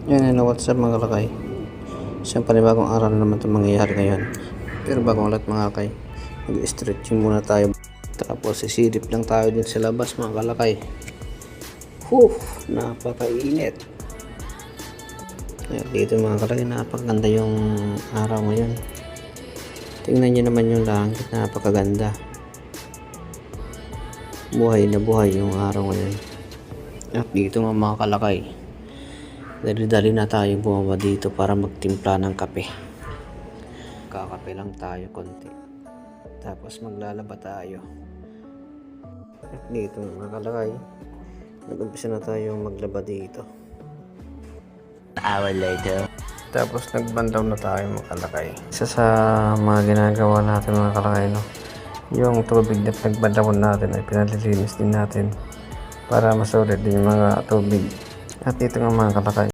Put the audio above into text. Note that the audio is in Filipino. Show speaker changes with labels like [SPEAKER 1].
[SPEAKER 1] Yan, hello, what's up mga kalakay? Isang panibagong araw na naman itong mangyayari ngayon. Pero bago ulit mga kalakay, mag-stretching muna tayo. Tapos sisilip lang tayo din sa labas mga kalakay. Napakainit. Ayan, dito mga kalakay, napakaganda yung araw ngayon. Tingnan nyo naman yung langit, napakaganda. Buhay na buhay yung araw ngayon. At dito mga kalakay, dali-dali na tayo bumaba dito para magtimpla ng kape. Kakape lang tayo konti. Tapos maglalaba tayo. At dito mga kalakay, nag-umpisa na tayo maglaba dito.
[SPEAKER 2] An hour later.
[SPEAKER 1] Tapos nagbandaw na tayo mga kalakay. Isa sa mga ginagawa natin mga kalakay, no? Yung tubig na nagbandawon natin ay pinalilinis din natin para masulit din yung mga tubig. At dito nga mga kalakay,